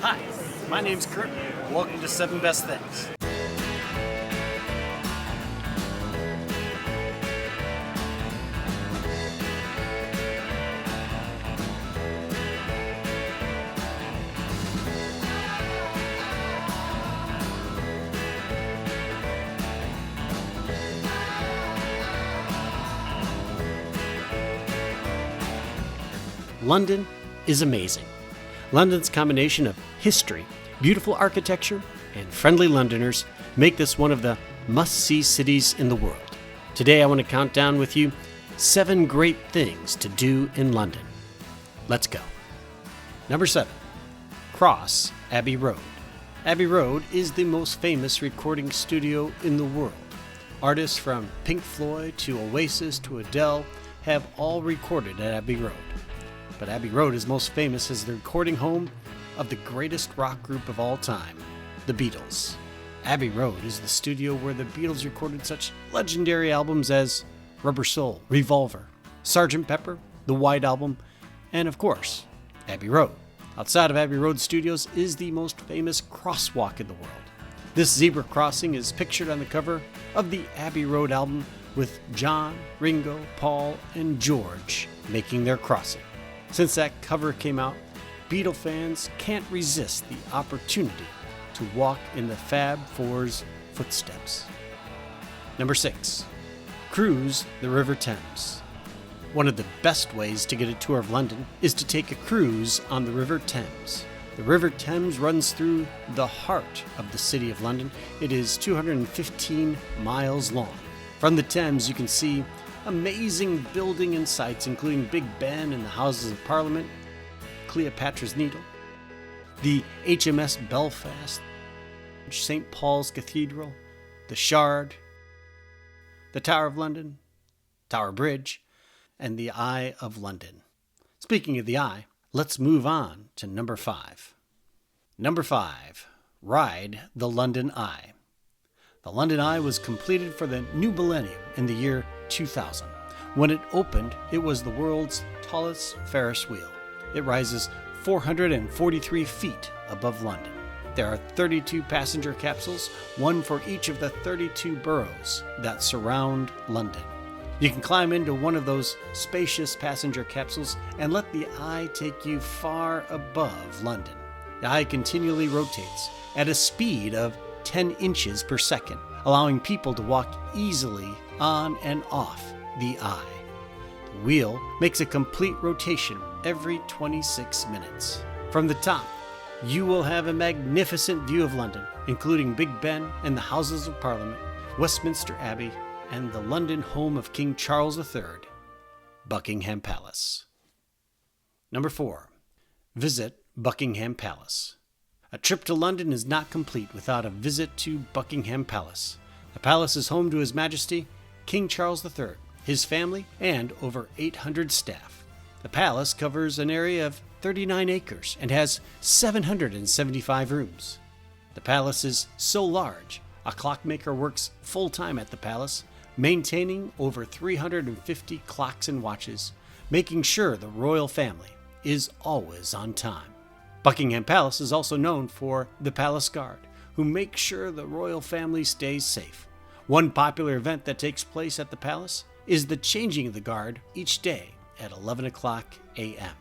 Hi, my name's Kurt. Welcome to 7 Best Things. London is amazing. London's combination of history, beautiful architecture, and friendly Londoners make this one of the must-see cities in the world. Today I want to count down with you 7 great things to do in London. Let's go. Number 7. Cross Abbey Road. Abbey Road is the most famous recording studio in the world. Artists from Pink Floyd to Oasis to Adele have all recorded at Abbey Road. But Abbey Road is most famous as the recording home of the greatest rock group of all time, the Beatles. Abbey Road is the studio where the Beatles recorded such legendary albums as Rubber Soul, Revolver, Sgt. Pepper, The White Album, and of course, Abbey Road. Outside of Abbey Road Studios is the most famous crosswalk in the world. This zebra crossing is pictured on the cover of the Abbey Road album with John, Ringo, Paul, and George making their crossing. Since that cover came out, Beatle fans can't resist the opportunity to walk in the Fab Four's footsteps. Number 6. Cruise the River Thames. One of the best ways to get a tour of London is to take a cruise on the River Thames. The River Thames runs through the heart of the City of London. It is 215 miles long. From the Thames, you can see amazing building and sights, including Big Ben and the Houses of Parliament, Cleopatra's Needle, the HMS Belfast, St. Paul's Cathedral, the Shard, the Tower of London, Tower Bridge, and the Eye of London. Speaking of the Eye, let's move on to number 5. Number 5. Ride the London Eye. The London Eye was completed for the new millennium in the year 2000. When it opened, it was the world's tallest Ferris wheel. It rises 443 feet above London. There are 32 passenger capsules, one for each of the 32 boroughs that surround London. You can climb into one of those spacious passenger capsules and let the Eye take you far above London. The Eye continually rotates at a speed of 10 inches per second, allowing people to walk easily on and off the Eye. The wheel makes a complete rotation every 26 minutes. From the top, you will have a magnificent view of London, including Big Ben and the Houses of Parliament, Westminster Abbey, and the London home of King Charles III, Buckingham Palace. Number 4. Visit Buckingham Palace. A trip to London is not complete without a visit to Buckingham Palace. The palace is home to His Majesty King Charles III, his family, and over 800 staff. The palace covers an area of 39 acres and has 775 rooms. The palace is so large, a clockmaker works full-time at the palace, maintaining over 350 clocks and watches, making sure the royal family is always on time. Buckingham Palace is also known for the Palace Guard, who make sure the royal family stays safe. One popular event that takes place at the palace is the changing of the guard each day at 11 o'clock a.m.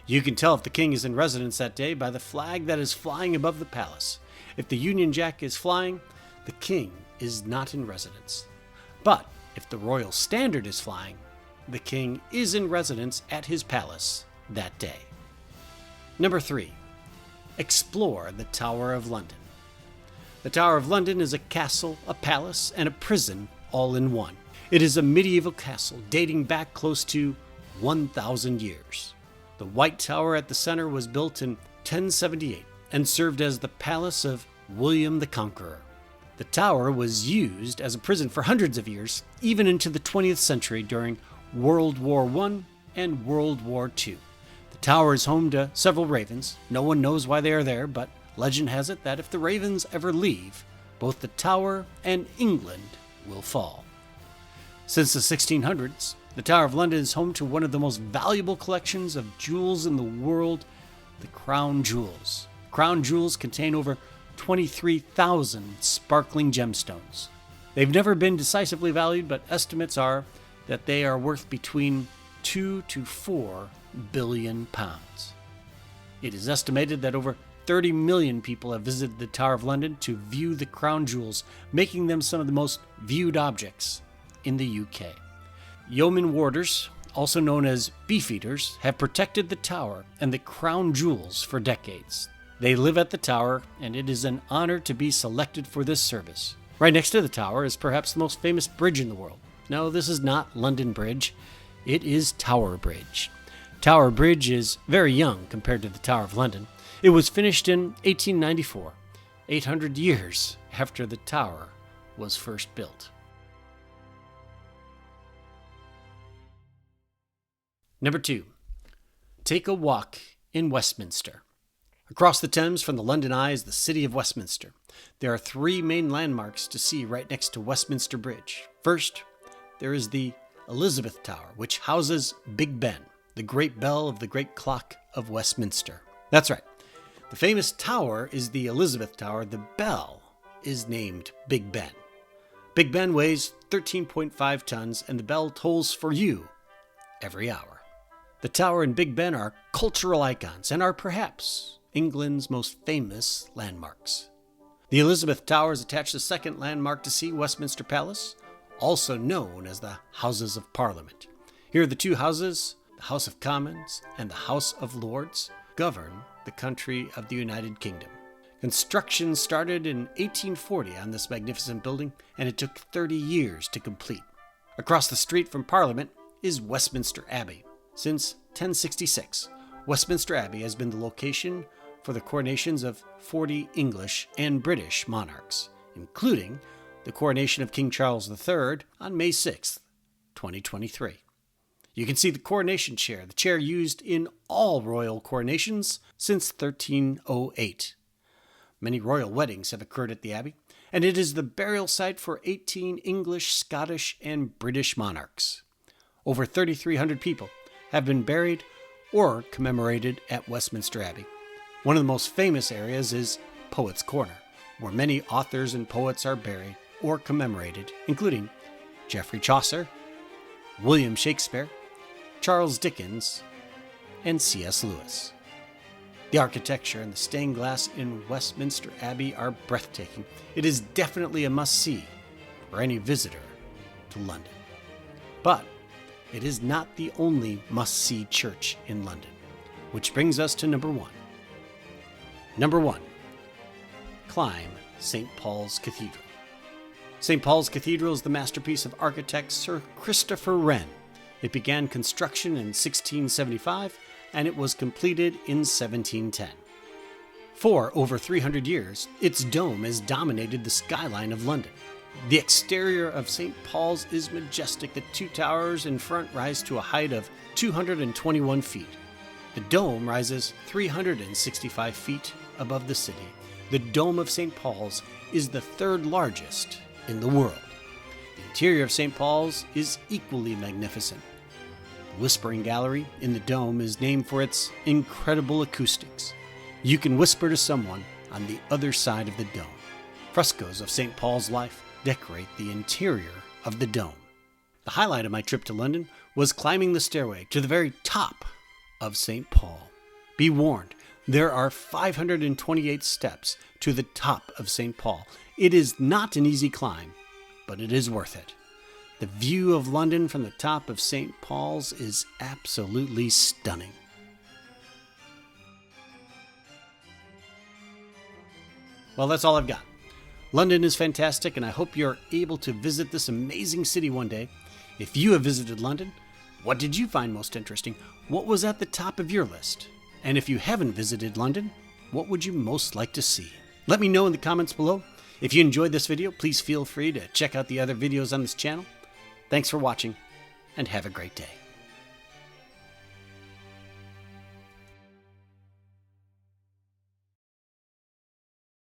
You can tell if the king is in residence that day by the flag that is flying above the palace. If the Union Jack is flying, the king is not in residence. But if the royal standard is flying, the king is in residence at his palace that day. Number 3. Explore the Tower of London. The Tower of London is a castle, a palace, and a prison all in one. It is a medieval castle dating back close to 1,000 years. The White Tower at the center was built in 1078 and served as the palace of William the Conqueror. The tower was used as a prison for hundreds of years, even into the 20th century during World War I and World War II. The tower is home to several ravens. No one knows why they are there, but legend has it that if the ravens ever leave, both the tower and England will fall. Since the 1600s, the Tower of London is home to one of the most valuable collections of jewels in the world, the crown jewels. crown jewels contain over 23,000 sparkling gemstones. They've never been decisively valued, but estimates are that they are worth between 2 to 4 billion pounds. It is estimated that over 30 million people have visited the Tower of London to view the crown jewels, making them some of the most viewed objects in the UK. Yeoman warders, also known as beefeaters, have protected the tower and the crown jewels for decades. They live at the tower, and it is an honor to be selected for this service. Right next to the tower is perhaps the most famous bridge in the world. No, this is not London Bridge. It is Tower Bridge. Tower Bridge is very young compared to the Tower of London. It was finished in 1894, 800 years after the tower was first built. Number 2, take a walk in Westminster. Across the Thames from the London Eye is the city of Westminster. There are 3 main landmarks to see right next to Westminster Bridge. First, there is the Elizabeth Tower, which houses Big Ben, the great bell of the great clock of Westminster. That's right. The famous tower is the Elizabeth Tower. The bell is named Big Ben. Big Ben weighs 13.5 tons, and the bell tolls for you every hour. The tower and Big Ben are cultural icons and are perhaps England's most famous landmarks. The Elizabeth Tower is attached to the second landmark to see, Westminster Palace, also known as the Houses of Parliament. Here the 2 houses, the House of Commons and the House of Lords, govern the country of the United Kingdom. Construction started in 1840 on this magnificent building, and it took 30 years to complete. Across the street from Parliament is Westminster Abbey. Since 1066, Westminster Abbey has been the location for the coronations of 40 English and British monarchs, including the coronation of King Charles III on May 6, 2023. You can see the coronation chair, the chair used in all royal coronations since 1308. Many royal weddings have occurred at the Abbey, and it is the burial site for 18 English, Scottish, and British monarchs. Over 3,300 people have been buried or commemorated at Westminster Abbey. One of the most famous areas is Poets' Corner, where many authors and poets are buried or commemorated, including Geoffrey Chaucer, William Shakespeare, Charles Dickens, and C.S. Lewis. The architecture and the stained glass in Westminster Abbey are breathtaking. It is definitely a must-see for any visitor to London. But it is not the only must-see church in London, which brings us to number 1. Number 1, climb St. Paul's Cathedral. St. Paul's Cathedral is the masterpiece of architect Sir Christopher Wren. It began construction in 1675, and it was completed in 1710. For over 300 years, its dome has dominated the skyline of London. The exterior of St. Paul's is majestic. The 2 towers in front rise to a height of 221 feet. The dome rises 365 feet above the city. The Dome of St. Paul's is the 3rd largest in the world. The interior of St. Paul's is equally magnificent. The Whispering Gallery in the dome is named for its incredible acoustics. You can whisper to someone on the other side of the dome. Frescoes of St. Paul's life decorate the interior of the dome. The highlight of my trip to London was climbing the stairway to the very top of St. Paul. Be warned, there are 528 steps to the top of St. Paul. It is not an easy climb, but it is worth it. The view of London from the top of St. Paul's is absolutely stunning. Well, that's all I've got. London is fantastic, and I hope you're able to visit this amazing city one day. If you have visited London, what did you find most interesting? What was at the top of your list? And if you haven't visited London, what would you most like to see? Let me know in the comments below. If you enjoyed this video, please feel free to check out the other videos on this channel. Thanks for watching, and have a great day.